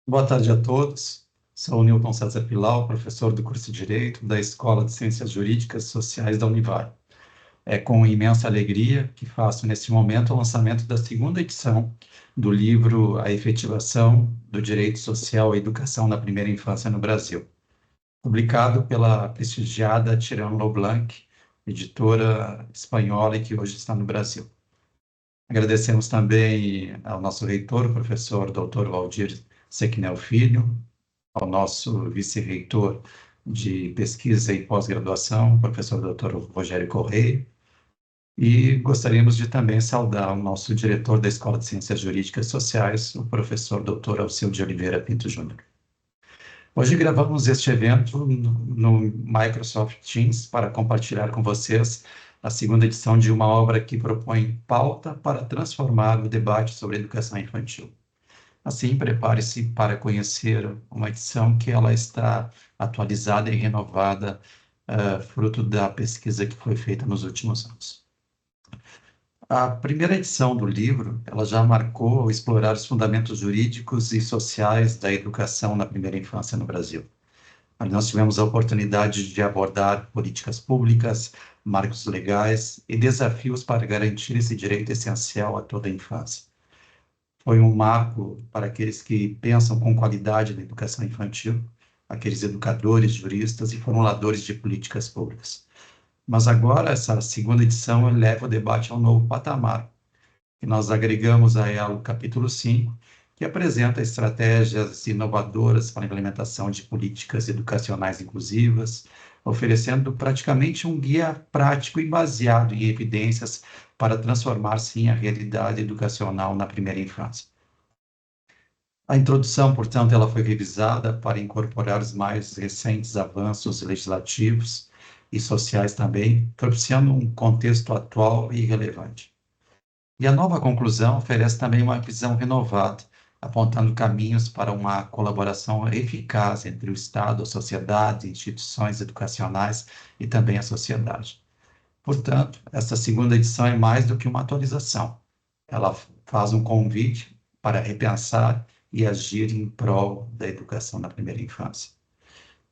Boa tarde a todos. Sou o Newton César Pilau, professor do curso de Direito da Escola de Ciências Jurídicas e Sociais da Univale. É com imensa alegria que faço, neste momento, o lançamento da segunda edição do livro A Efetivação do Direito Social à Educação na Primeira Infância no Brasil, publicado pela prestigiada Tirano Leblanc, editora espanhola e que hoje está no Brasil. Agradecemos também ao nosso reitor, o professor Dr. Valdir Sequinel Filho, ao nosso vice-reitor de pesquisa e pós-graduação, professor Dr. Rogério Correia, e gostaríamos de também saudar o nosso diretor da Escola de Ciências Jurídicas e Sociais, o professor Dr. Alceu de Oliveira Pinto Júnior. Hoje gravamos este evento no Microsoft Teams para compartilhar com vocês a segunda edição de uma obra que propõe pauta para transformar o debate sobre educação infantil. Assim, prepare-se para conhecer uma edição que ela está atualizada e renovada, fruto da pesquisa que foi feita nos últimos anos. A primeira edição do livro, ela já marcou ao explorar os fundamentos jurídicos e sociais da educação na primeira infância no Brasil. Ali nós tivemos a oportunidade de abordar políticas públicas, marcos legais e desafios para garantir esse direito essencial a toda a infância. Foi um marco para aqueles que pensam com qualidade na educação infantil, aqueles educadores, juristas e formuladores de políticas públicas. Mas agora, essa segunda edição eleva o debate a um novo patamar, e nós agregamos a ela o capítulo 5, que apresenta estratégias inovadoras para a implementação de políticas educacionais inclusivas, oferecendo praticamente um guia prático e baseado em evidências para transformar, sim, a realidade educacional na primeira infância. A introdução, portanto, ela foi revisada para incorporar os mais recentes avanços legislativos e sociais também, propiciando um contexto atual e relevante. E a nova conclusão oferece também uma visão renovada, apontando caminhos para uma colaboração eficaz entre o Estado, a sociedade, instituições educacionais e também a sociedade. Portanto, essa segunda edição é mais do que uma atualização. Ela faz um convite para repensar e agir em prol da educação na primeira infância.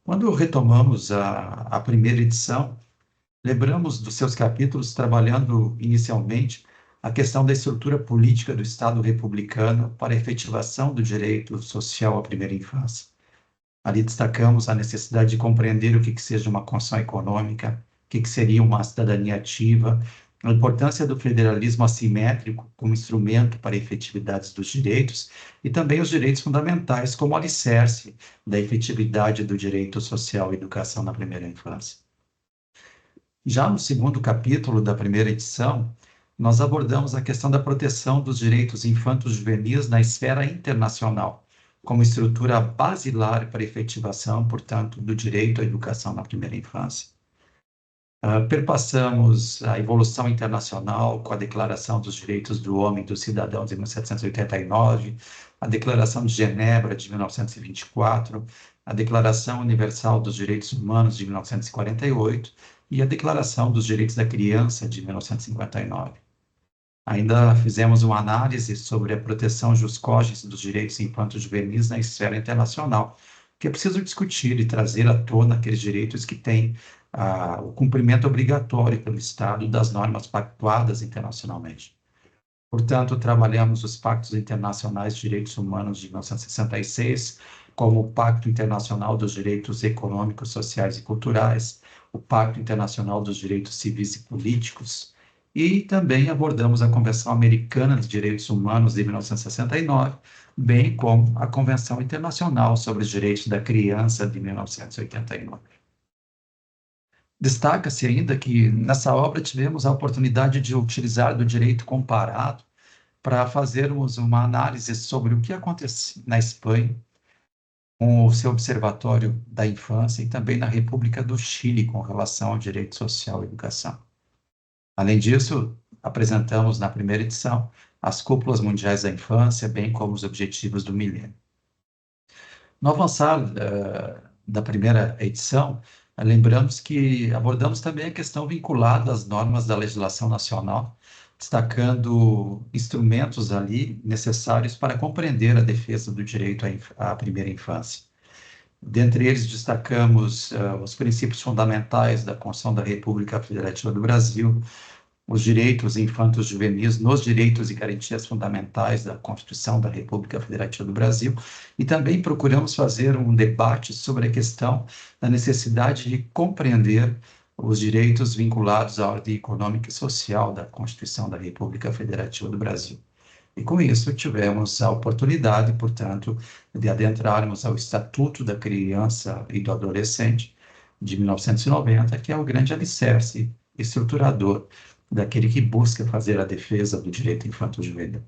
Quando retomamos a primeira edição, lembramos dos seus capítulos trabalhando inicialmente a questão da estrutura política do Estado republicano para a efetivação do direito social à primeira infância. Ali destacamos a necessidade de compreender o que seja uma construção econômica, o que seria uma cidadania ativa, a importância do federalismo assimétrico como instrumento para a efetividade dos direitos e também os direitos fundamentais como alicerce da efetividade do direito social à educação na primeira infância. Já no segundo capítulo da primeira edição, nós abordamos a questão da proteção dos direitos infanto-juvenis na esfera internacional, como estrutura basilar para a efetivação, portanto, do direito à educação na primeira infância. Perpassamos a evolução internacional com a Declaração dos Direitos do Homem e do Cidadão de 1789, a Declaração de Genebra de 1924, a Declaração Universal dos Direitos Humanos de 1948 e a Declaração dos Direitos da Criança de 1959. Ainda fizemos uma análise sobre a proteção jus cogens dos direitos infanto-juvenis na esfera internacional, que é preciso discutir e trazer à tona aqueles direitos que têm o cumprimento obrigatório pelo Estado das normas pactuadas internacionalmente. Portanto, trabalhamos os Pactos Internacionais de Direitos Humanos de 1966, como o Pacto Internacional dos Direitos Econômicos, Sociais e Culturais, o Pacto Internacional dos Direitos Civis e Políticos, e também abordamos a Convenção Americana de Direitos Humanos de 1969, bem como a Convenção Internacional sobre os Direitos da Criança de 1989. Destaca-se ainda que nessa obra tivemos a oportunidade de utilizar do direito comparado para fazermos uma análise sobre o que acontece na Espanha, com o seu Observatório da Infância e também na República do Chile com relação ao direito social e educação. Além disso, apresentamos na primeira edição as cúpulas mundiais da infância, bem como os objetivos do milênio. No avançar da primeira edição, lembramos que abordamos também a questão vinculada às normas da legislação nacional destacando instrumentos ali necessários para compreender a defesa do direito à primeira infância. Dentre eles, destacamos os princípios fundamentais da Constituição da República Federativa do Brasil, os direitos infantos juvenis nos direitos e garantias fundamentais da Constituição da República Federativa do Brasil, e também procuramos fazer um debate sobre a questão da necessidade de compreender os direitos vinculados à ordem econômica e social da Constituição da República Federativa do Brasil. E com isso tivemos a oportunidade, portanto, de adentrarmos ao Estatuto da Criança e do Adolescente de 1990, que é o grande alicerce estruturador daquele que busca fazer a defesa do direito infanto-juvenil.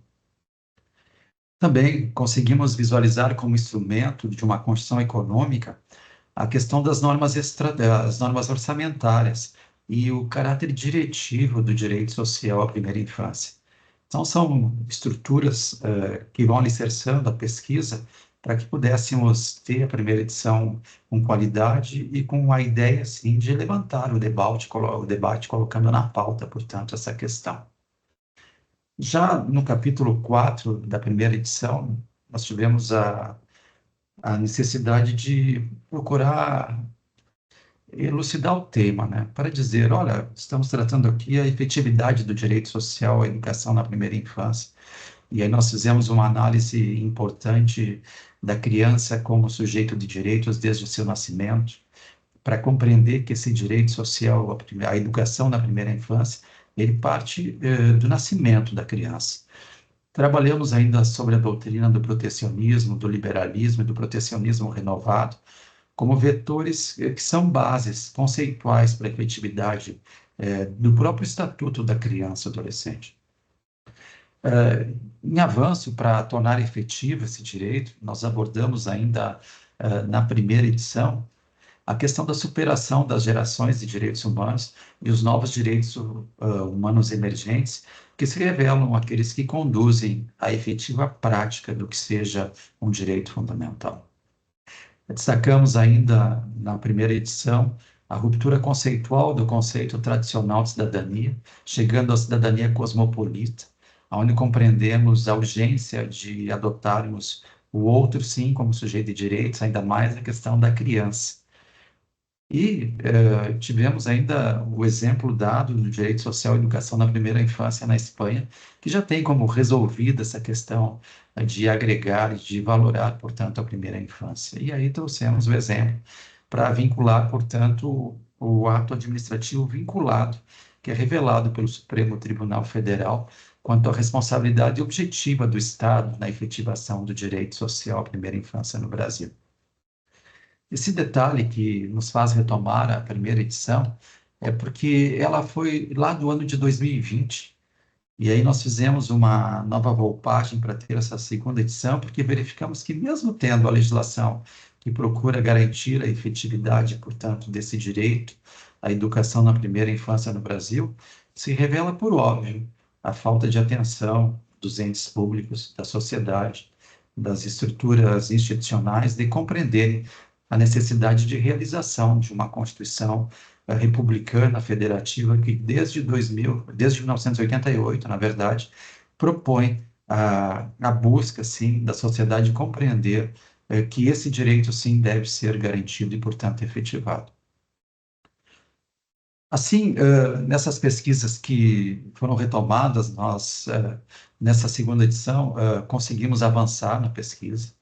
Também conseguimos visualizar como instrumento de uma construção econômica a questão das das normas orçamentárias e o caráter diretivo do direito social à primeira infância. Então, são estruturas que vão alicerçando a pesquisa para que pudéssemos ter a primeira edição com qualidade e com a ideia, sim, de levantar o debate colocando na pauta, portanto, essa questão. Já no capítulo 4 da primeira edição, nós tivemos a necessidade de procurar elucidar o tema, né? Para dizer, olha, estamos tratando aqui a efetividade do direito social à educação na primeira infância. E aí nós fizemos uma análise importante da criança como sujeito de direitos desde o seu nascimento, para compreender que esse direito social à educação na primeira infância, ele parte do nascimento da criança. Trabalhamos ainda sobre a doutrina do protecionismo, do liberalismo e do protecionismo renovado, como vetores que são bases conceituais para a efetividade do próprio Estatuto da Criança e Adolescente. Em avanço, para tornar efetivo esse direito, nós abordamos ainda na primeira edição a questão da superação das gerações de direitos humanos e os novos direitos humanos emergentes, que se revelam aqueles que conduzem à efetiva prática do que seja um direito fundamental. Destacamos ainda na primeira edição a ruptura conceitual do conceito tradicional de cidadania, chegando à cidadania cosmopolita, onde compreendemos a urgência de adotarmos o outro, sim, como sujeito de direitos, ainda mais a questão da criança. E tivemos ainda o exemplo dado do direito social à educação na primeira infância na Espanha, que já tem como resolvida essa questão de agregar e de valorar, portanto, a primeira infância. E aí trouxemos o exemplo para vincular, portanto, o ato administrativo vinculado, que é revelado pelo Supremo Tribunal Federal quanto à responsabilidade objetiva do Estado na efetivação do direito social à primeira infância no Brasil. Esse detalhe que nos faz retomar a primeira edição é porque ela foi lá do ano de 2020, e aí nós fizemos uma nova roupagem para ter essa segunda edição, porque verificamos que mesmo tendo a legislação que procura garantir a efetividade, portanto, desse direito à educação na primeira infância no Brasil, se revela por óbvio a falta de atenção dos entes públicos, da sociedade, das estruturas institucionais de compreenderem a necessidade de realização de uma Constituição republicana federativa que desde 1988, na verdade, propõe a busca, sim, da sociedade compreender que esse direito, sim, deve ser garantido e, portanto, efetivado. Assim, nessas pesquisas que foram retomadas, nós, nessa segunda edição, conseguimos avançar na pesquisa.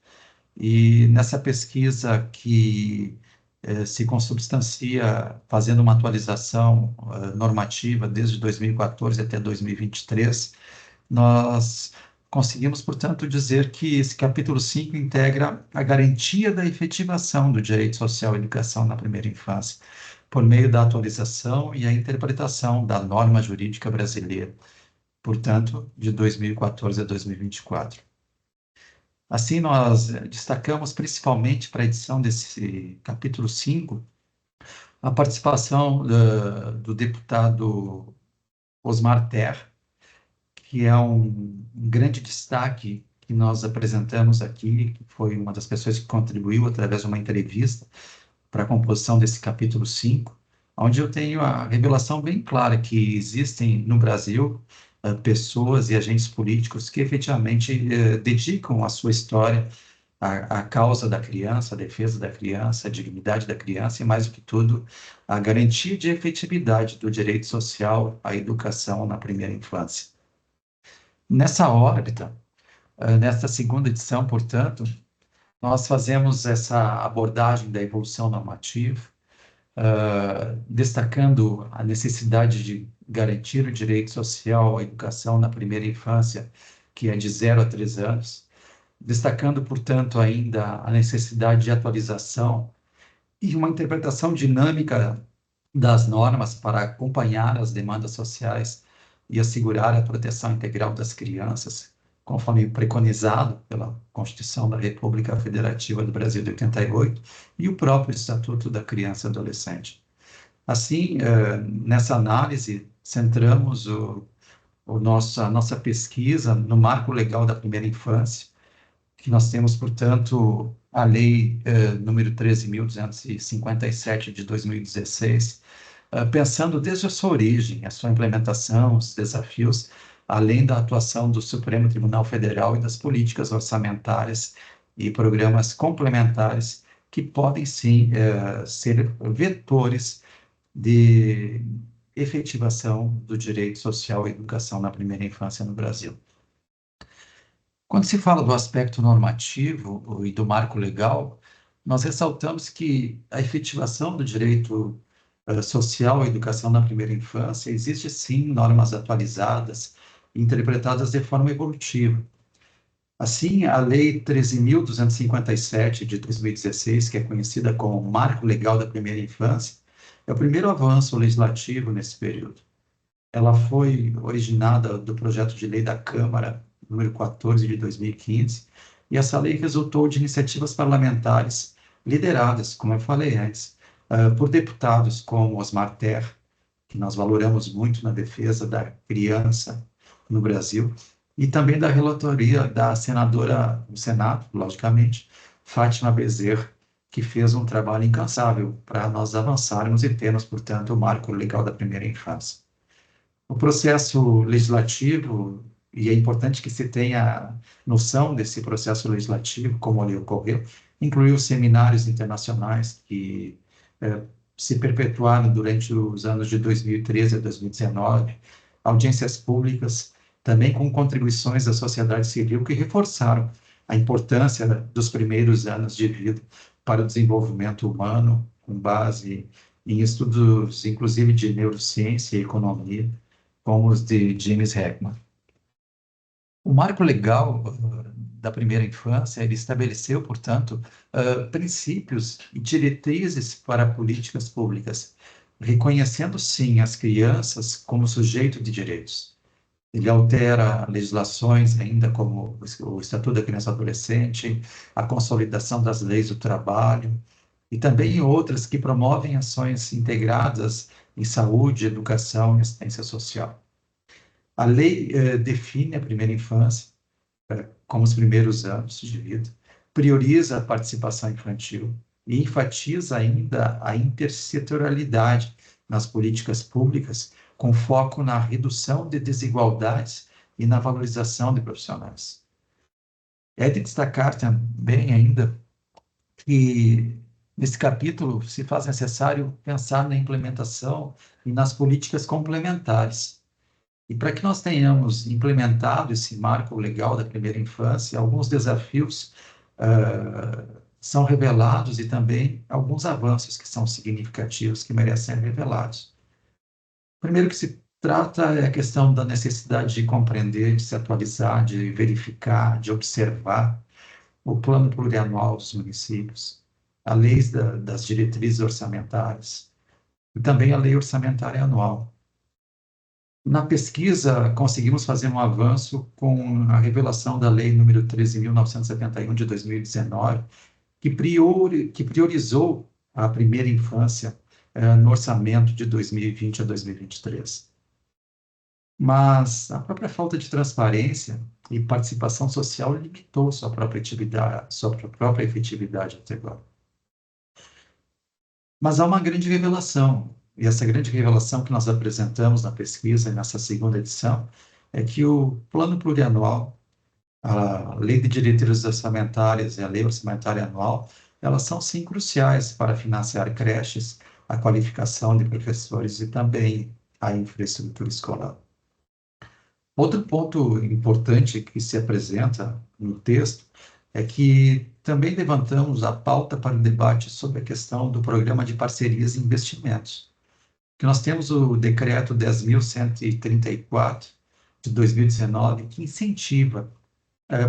E nessa pesquisa que se consubstancia fazendo uma atualização normativa desde 2014 até 2023, nós conseguimos, portanto, dizer que esse capítulo 5 integra a garantia da efetivação do direito social à educação na primeira infância, por meio da atualização e a interpretação da norma jurídica brasileira, portanto, de 2014 a 2024. Assim, nós destacamos principalmente para a edição desse capítulo 5 a participação do deputado Osmar Terra, que é um grande destaque que nós apresentamos aqui, que foi uma das pessoas que contribuiu através de uma entrevista para a composição desse capítulo 5, onde eu tenho a revelação bem clara que existem no Brasil pessoas e agentes políticos que efetivamente dedicam a sua história à causa da criança, à defesa da criança, à dignidade da criança e, mais do que tudo, à garantia de efetividade do direito social à educação na primeira infância. Nessa órbita, nesta segunda edição, portanto, nós fazemos essa abordagem da evolução normativa, destacando a necessidade de garantir o direito social à educação na primeira infância, que é de 0 a 3 anos, destacando, portanto, ainda a necessidade de atualização e uma interpretação dinâmica das normas para acompanhar as demandas sociais e assegurar a proteção integral das crianças, conforme preconizado pela Constituição da República Federativa do Brasil de 88 e o próprio Estatuto da Criança e Adolescente. Assim, nessa análise, centramos a nossa pesquisa no marco legal da primeira infância, que nós temos, portanto, a Lei número 13.257 de 2016, pensando desde a sua origem, a sua implementação, os desafios, além da atuação do Supremo Tribunal Federal e das políticas orçamentárias e programas complementares que podem, sim, ser vetores de efetivação do direito social à educação na primeira infância no Brasil. Quando se fala do aspecto normativo e do marco legal, nós ressaltamos que a efetivação do direito social à educação na primeira infância existe sim normas atualizadas, interpretadas de forma evolutiva. Assim, a Lei 13.257 de 2016, que é conhecida como Marco Legal da Primeira Infância, é o primeiro avanço legislativo nesse período. Ela foi originada do projeto de lei da Câmara, número 14 de 2015, e essa lei resultou de iniciativas parlamentares lideradas, como eu falei antes, por deputados como Osmar Terra, que nós valoramos muito na defesa da criança no Brasil, e também da relatoria da senadora do Senado, logicamente, Fátima Bezerra, que fez um trabalho incansável para nós avançarmos e termos, portanto, o marco legal da primeira infância. O processo legislativo, e é importante que se tenha noção desse processo legislativo, como ele ocorreu, incluiu seminários internacionais que se perpetuaram durante os anos de 2013 a 2019, audiências públicas, também com contribuições da sociedade civil que reforçaram a importância dos primeiros anos de vida para o desenvolvimento humano, com base em estudos, inclusive, de neurociência e economia, como os de James Heckman. O marco legal da primeira infância, ele estabeleceu, portanto, princípios e diretrizes para políticas públicas, reconhecendo, sim, as crianças como sujeito de direitos. Ele altera legislações ainda como o Estatuto da Criança e Adolescente, a consolidação das leis do trabalho, e também outras que promovem ações integradas em saúde, educação e assistência social. A lei define a primeira infância como os primeiros anos de vida, prioriza a participação infantil e enfatiza ainda a intersetorialidade nas políticas públicas, com foco na redução de desigualdades e na valorização de profissionais. É de destacar também ainda que nesse capítulo se faz necessário pensar na implementação e nas políticas complementares. E para que nós tenhamos implementado esse marco legal da primeira infância, alguns desafios são revelados e também alguns avanços que são significativos, que merecem ser revelados. O primeiro que se trata é a questão da necessidade de compreender, de se atualizar, de verificar, de observar o plano plurianual dos municípios, a lei das diretrizes orçamentárias e também a lei orçamentária anual. Na pesquisa, conseguimos fazer um avanço com a revelação da Lei número 13.971 de 2019, que priorizou a primeira infância no orçamento de 2020 a 2023. Mas a própria falta de transparência e participação social limitou sua própria efetividade até agora. Mas há uma grande revelação, e essa grande revelação que nós apresentamos na pesquisa, nessa segunda edição, é que o plano plurianual, a lei de diretrizes orçamentárias e a lei orçamentária anual, elas são sim cruciais para financiar creches, a qualificação de professores e também a infraestrutura escolar. Outro ponto importante que se apresenta no texto é que também levantamos a pauta para o debate sobre a questão do programa de parcerias e investimentos, que nós temos o decreto 10.134 de 2019, que incentiva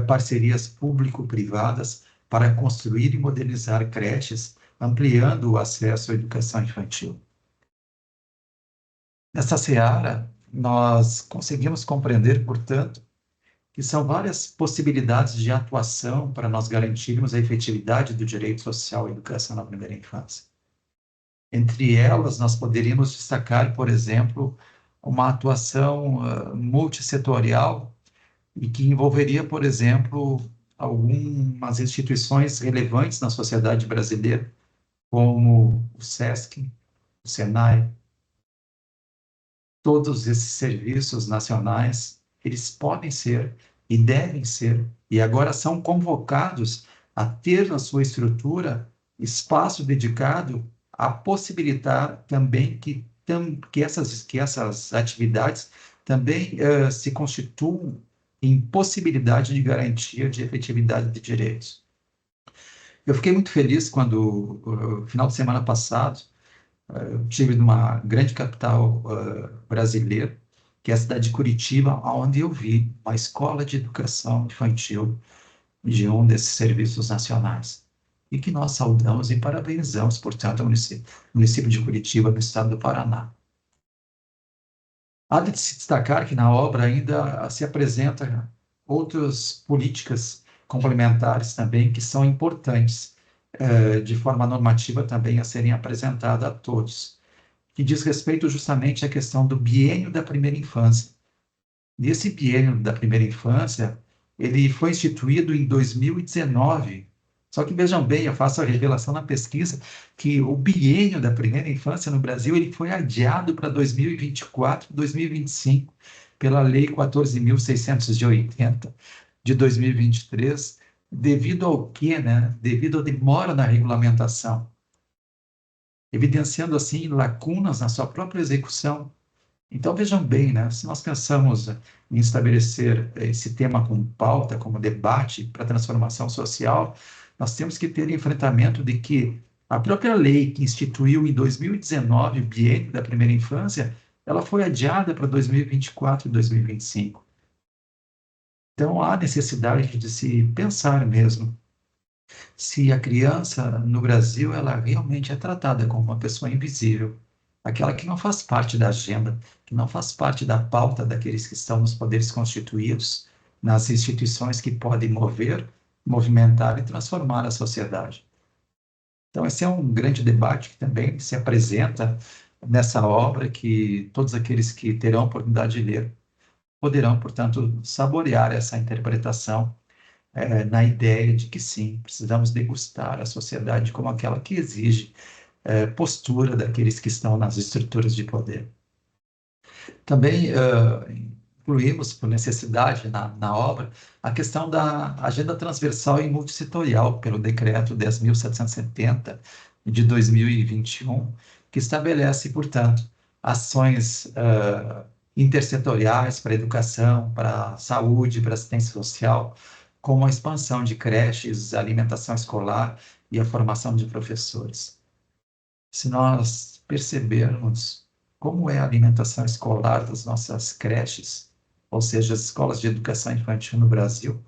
parcerias público-privadas para construir e modernizar creches, ampliando o acesso à educação infantil. Nessa seara, nós conseguimos compreender, portanto, que são várias possibilidades de atuação para nós garantirmos a efetividade do direito social à educação na primeira infância. Entre elas, nós poderíamos destacar, por exemplo, uma atuação multissetorial e que envolveria, por exemplo, algumas instituições relevantes na sociedade brasileira, como o SESC, o SENAI. Todos esses serviços nacionais, eles podem ser e devem ser, e agora são convocados a ter na sua estrutura espaço dedicado a possibilitar também que essas atividades também se constituam em possibilidade de garantia de efetividade de direitos. Eu fiquei muito feliz quando, no final de semana passado, eu estive numa grande capital brasileira, que é a cidade de Curitiba, onde eu vi uma escola de educação infantil de um desses serviços nacionais. E que nós saudamos e parabenizamos, portanto, o município de Curitiba, no estado do Paraná. Há de se destacar que na obra ainda se apresenta outras políticas complementares também que são importantes, de forma normativa também a serem apresentadas a todos, que diz respeito justamente à questão do biênio da primeira infância. Nesse biênio da primeira infância, ele foi instituído em 2019. Só que vejam bem, eu faço a revelação na pesquisa que o biênio da primeira infância no Brasil ele foi adiado para 2024, 2025, pela Lei 14.680 de 2023, devido ao quê, né? Devido à demora na regulamentação, evidenciando assim lacunas na sua própria execução. Então, vejam bem, né? Se nós pensamos em estabelecer esse tema como pauta, como debate para a transformação social, nós temos que ter enfrentamento de que a própria lei que instituiu em 2019 o biênio da primeira infância, ela foi adiada para 2024 e 2025. Então, há necessidade de se pensar mesmo se a criança no Brasil ela realmente é tratada como uma pessoa invisível, aquela que não faz parte da agenda, que não faz parte da pauta daqueles que estão nos poderes constituídos, nas instituições que podem movimentar e transformar a sociedade. Então, esse é um grande debate que também se apresenta nessa obra, que todos aqueles que terão a oportunidade de ler poderão, portanto, saborear essa interpretação na ideia de que sim, precisamos degustar a sociedade como aquela que exige postura daqueles que estão nas estruturas de poder. Também incluímos, por necessidade na obra, a questão da agenda transversal e multissetorial, pelo decreto 10.770 de 2021, que estabelece, portanto, ações intersetoriais para a educação, para a saúde, para a assistência social, como a expansão de creches, a alimentação escolar e a formação de professores. Se nós percebermos como é a alimentação escolar das nossas creches, ou seja, as escolas de educação infantil no Brasil,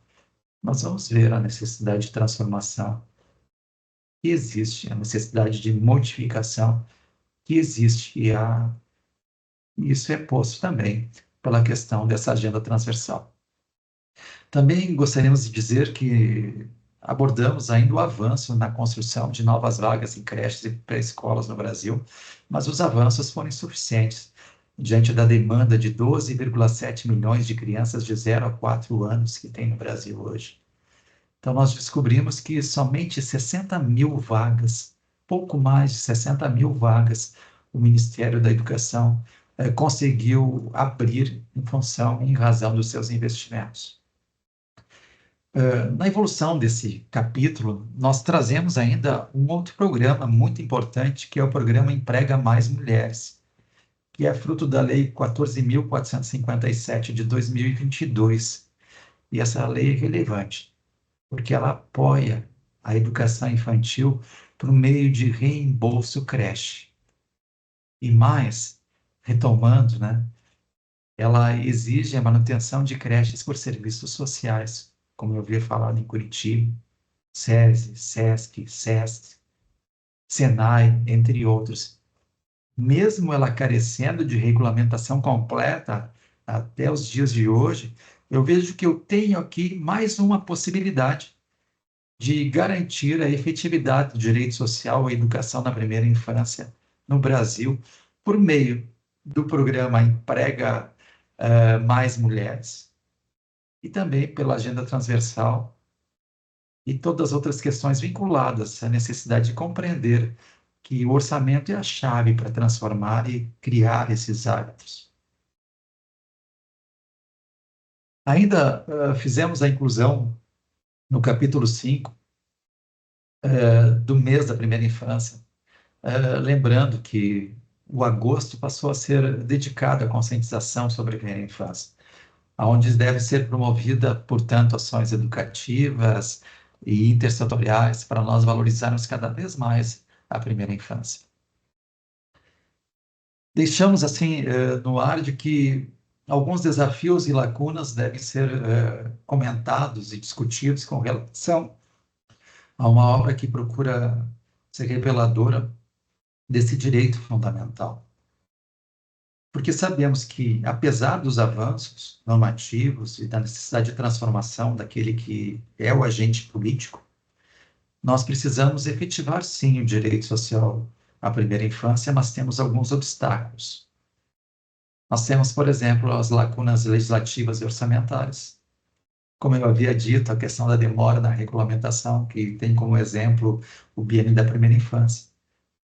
nós vamos ver a necessidade de transformação que existe, a necessidade de modificação que existe, e isso é posto também pela questão dessa agenda transversal. Também gostaríamos de dizer que abordamos ainda o avanço na construção de novas vagas em creches e pré-escolas no Brasil, mas os avanços foram insuficientes diante da demanda de 12,7 milhões de crianças de 0 a 4 anos que tem no Brasil hoje. Então, nós descobrimos que somente 60 mil vagas, pouco mais de 60 mil vagas, o Ministério da Educação conseguiu abrir em razão dos seus investimentos. Na evolução desse capítulo, nós trazemos ainda um outro programa muito importante, que é o programa Emprega Mais Mulheres, que é fruto da Lei 14.457 de 2022. E essa lei é relevante, porque ela apoia a educação infantil por meio de reembolso creche. E mais, retomando, né, ela exige a manutenção de creches por serviços sociais, como eu havia falado em Curitiba, SESI, SESC, SESC, SENAI, entre outros. Mesmo ela carecendo de regulamentação completa até os dias de hoje, eu vejo que eu tenho aqui mais uma possibilidade de garantir a efetividade do direito social à educação na primeira infância no Brasil, por meio do programa Emprega Mais Mulheres e também pela agenda transversal e todas as outras questões vinculadas à necessidade de compreender que o orçamento é a chave para transformar e criar esses hábitos. Ainda fizemos a inclusão no capítulo 5 do mês da primeira infância, lembrando que o agosto passou a ser dedicado à conscientização sobre a primeira infância, onde deve ser promovida, portanto, ações educativas e intersetoriais para nós valorizarmos cada vez mais a primeira infância. Deixamos assim no ar de que alguns desafios e lacunas devem ser comentados e discutidos com relação a uma obra que procura ser reveladora desse direito fundamental. Porque sabemos que, apesar dos avanços normativos e da necessidade de transformação daquele que é o agente político, nós precisamos efetivar, sim, o direito social à primeira infância, mas temos alguns obstáculos. Nós temos, por exemplo, as lacunas legislativas e orçamentárias. Como eu havia dito, a questão da demora na regulamentação, que tem como exemplo o biênio da primeira infância,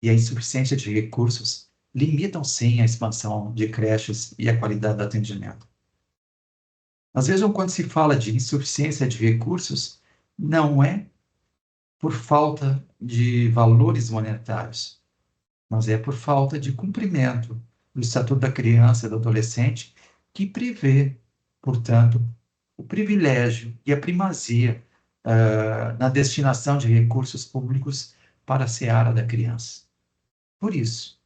e a insuficiência de recursos limitam, sim, a expansão de creches e a qualidade do atendimento. Mas vejam, quando se fala de insuficiência de recursos, não é por falta de valores monetários, mas é por falta de cumprimento do Estatuto da Criança e do Adolescente, que prevê, portanto, o privilégio e a primazia na destinação de recursos públicos para a seara da criança. Por isso,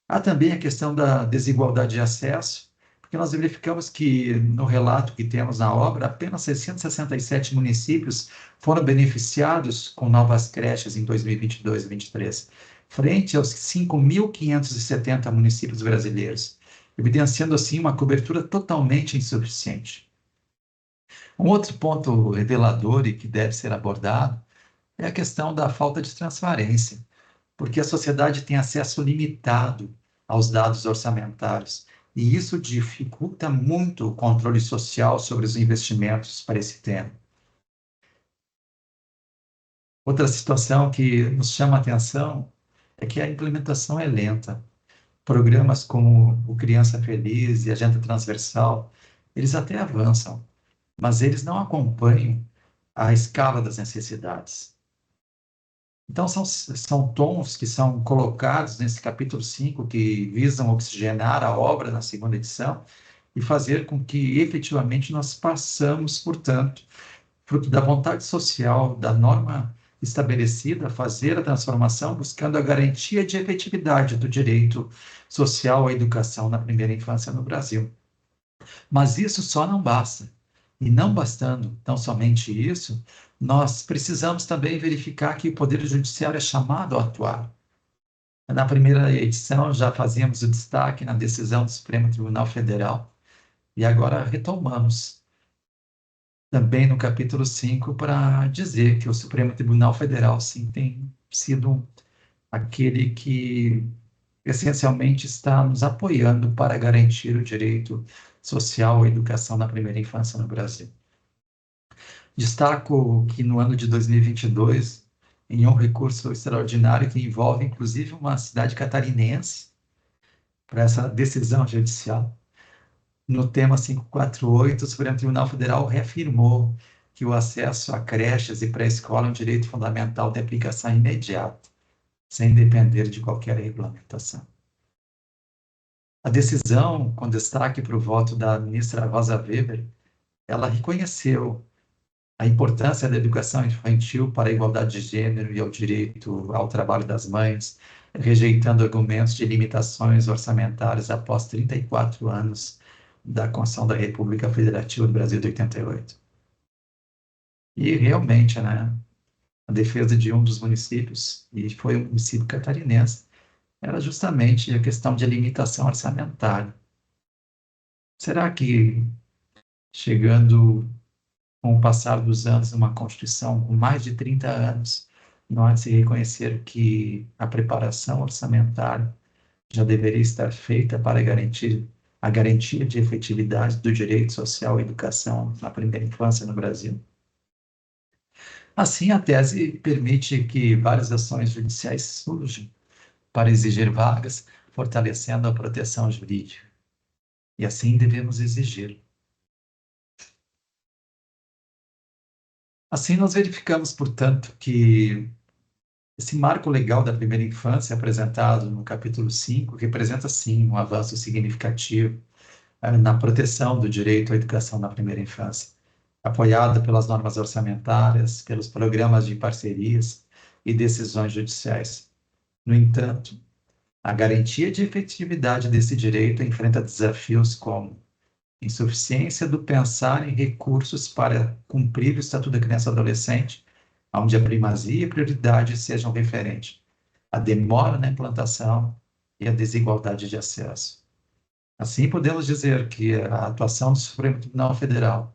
há também a questão da desigualdade de acesso, porque nós verificamos que, no relato que temos na obra, apenas 667 municípios foram beneficiados com novas creches em 2022 e 2023, frente aos 5.570 municípios brasileiros, evidenciando, assim, uma cobertura totalmente insuficiente. Um outro ponto revelador e que deve ser abordado é a questão da falta de transparência, porque a sociedade tem acesso limitado aos dados orçamentários, e isso dificulta muito o controle social sobre os investimentos para esse tema. Outra situação que nos chama a atenção é que a implementação é lenta. Programas como o Criança Feliz e a Agenda Transversal, eles até avançam, mas eles não acompanham a escala das necessidades. Então, são tons que são colocados nesse capítulo 5 que visam oxigenar a obra na segunda edição e fazer com que, efetivamente, nós passamos, portanto, fruto da vontade social, da norma estabelecida, fazer a transformação buscando a garantia de efetividade do direito social à educação na primeira infância no Brasil. Mas isso só não basta. E não bastando tão somente isso, nós precisamos também verificar que o Poder Judiciário é chamado a atuar. Na primeira edição já fazíamos o destaque na decisão do Supremo Tribunal Federal e agora retomamos também no capítulo 5 para dizer que o Supremo Tribunal Federal, sim, tem sido aquele que essencialmente está nos apoiando para garantir o direito social à educação na primeira infância no Brasil. Destaco que no ano de 2022, em um recurso extraordinário que envolve inclusive uma cidade catarinense, para essa decisão judicial. No tema 548, o Supremo Tribunal Federal reafirmou que o acesso a creches e pré-escola é um direito fundamental de aplicação imediata, sem depender de qualquer regulamentação. A decisão, com destaque para o voto da ministra Rosa Weber, ela reconheceu a importância da educação infantil para a igualdade de gênero e ao direito ao trabalho das mães, rejeitando argumentos de limitações orçamentárias após 34 anos da Constituição da República Federativa do Brasil de 88. E realmente, né, a defesa de um dos municípios, e foi o município catarinense, era justamente a questão de limitação orçamentária. Será que, chegando com o passar dos anos, uma Constituição com mais de 30 anos, não há de se reconhecer que a preparação orçamentária já deveria estar feita para garantir a garantia de efetividade do direito social à educação na primeira infância no Brasil? Assim, a tese permite que várias ações judiciais surjam para exigir vagas, fortalecendo a proteção jurídica. E assim devemos exigir. Assim, nós verificamos, portanto, que esse marco legal da primeira infância, apresentado no capítulo 5, representa, sim, um avanço significativo na proteção do direito à educação na primeira infância, apoiado pelas normas orçamentárias, pelos programas de parcerias e decisões judiciais. No entanto, a garantia de efetividade desse direito enfrenta desafios como insuficiência do pensar em recursos para cumprir o Estatuto da Criança e Adolescente, onde a primazia e prioridade sejam referentes, a demora na implantação e a desigualdade de acesso. Assim, podemos dizer que a atuação do Supremo Tribunal Federal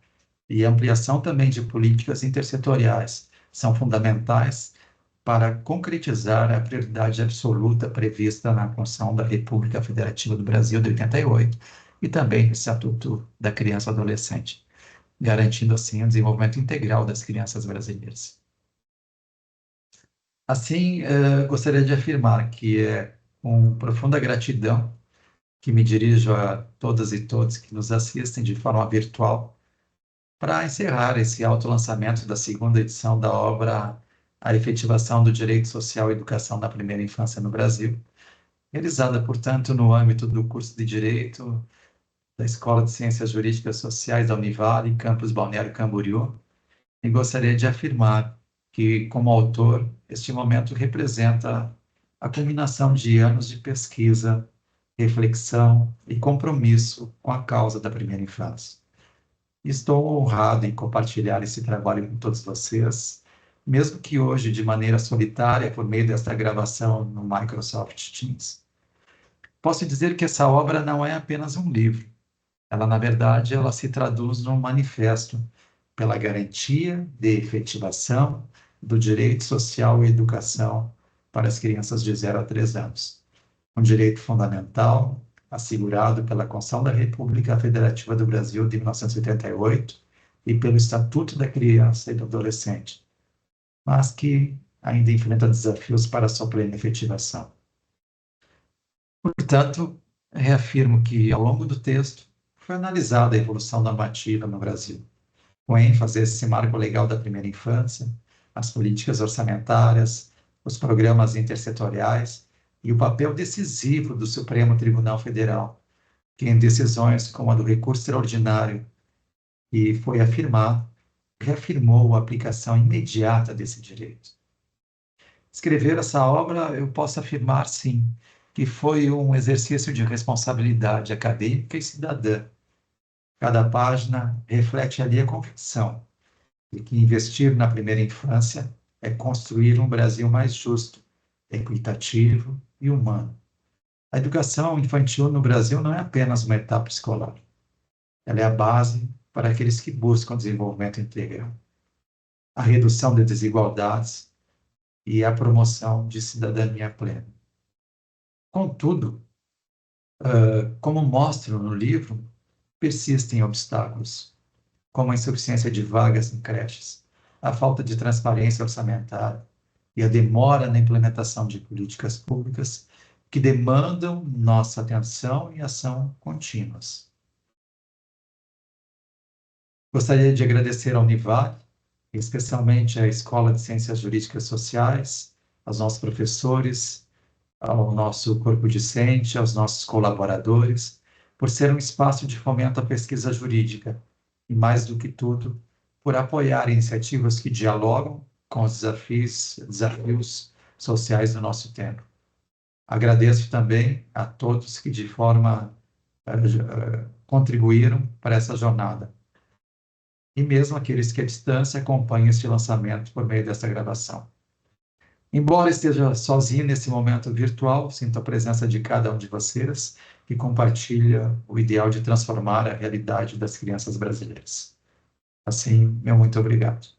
e a ampliação também de políticas intersetoriais são fundamentais para concretizar a prioridade absoluta prevista na Constituição da República Federativa do Brasil de 88 e também no Estatuto da Criança e Adolescente, garantindo assim o desenvolvimento integral das crianças brasileiras. Assim, gostaria de afirmar que é com profunda gratidão que me dirijo a todas e todos que nos assistem de forma virtual para encerrar esse autolançamento da segunda edição da obra A Efetivação do Direito Social à Educação na Primeira Infância no Brasil, realizada, portanto, no âmbito do curso de Direito da Escola de Ciências Jurídicas Sociais da Univale, campus Balneário Camboriú, e gostaria de afirmar que, como autor, este momento representa a culminação de anos de pesquisa, reflexão e compromisso com a causa da primeira infância. Estou honrado em compartilhar esse trabalho com todos vocês, mesmo que hoje de maneira solitária, por meio desta gravação no Microsoft Teams. Posso dizer que essa obra não é apenas um livro. Ela, na verdade, ela se traduz num manifesto pela garantia de efetivação do direito social à educação para as crianças de 0 a 3 anos. Um direito fundamental assegurado pela Constituição da República Federativa do Brasil de 1988 e pelo Estatuto da Criança e do Adolescente, mas que ainda enfrenta desafios para sua plena efetivação. Portanto, reafirmo que, ao longo do texto, foi analisada a evolução normativa no Brasil, com ênfase nesse marco legal da primeira infância, as políticas orçamentárias, os programas intersetoriais e o papel decisivo do Supremo Tribunal Federal, que em decisões como a do recurso extraordinário, que foi afirmado, reafirmou a aplicação imediata desse direito. Escrever essa obra, eu posso afirmar, sim, que foi um exercício de responsabilidade acadêmica e cidadã. Cada página reflete ali a convicção de que investir na primeira infância é construir um Brasil mais justo, equitativo e humano. A educação infantil no Brasil não é apenas uma etapa escolar. Ela é a base para aqueles que buscam desenvolvimento integral, a redução de desigualdades e a promoção de cidadania plena. Contudo, como mostro no livro, persistem obstáculos, como a insuficiência de vagas em creches, a falta de transparência orçamentária e a demora na implementação de políticas públicas que demandam nossa atenção e ação contínuas. Gostaria de agradecer ao Univale, especialmente à Escola de Ciências Jurídicas Sociais, aos nossos professores, ao nosso corpo discente, aos nossos colaboradores, por ser um espaço de fomento à pesquisa jurídica e, mais do que tudo, por apoiar iniciativas que dialogam com os desafios sociais do nosso tempo. Agradeço também a todos que de forma contribuíram para essa jornada. E mesmo aqueles que à distância acompanham este lançamento por meio dessa gravação. Embora esteja sozinho nesse momento virtual, sinto a presença de cada um de vocês que compartilha o ideal de transformar a realidade das crianças brasileiras. Assim, meu muito obrigado.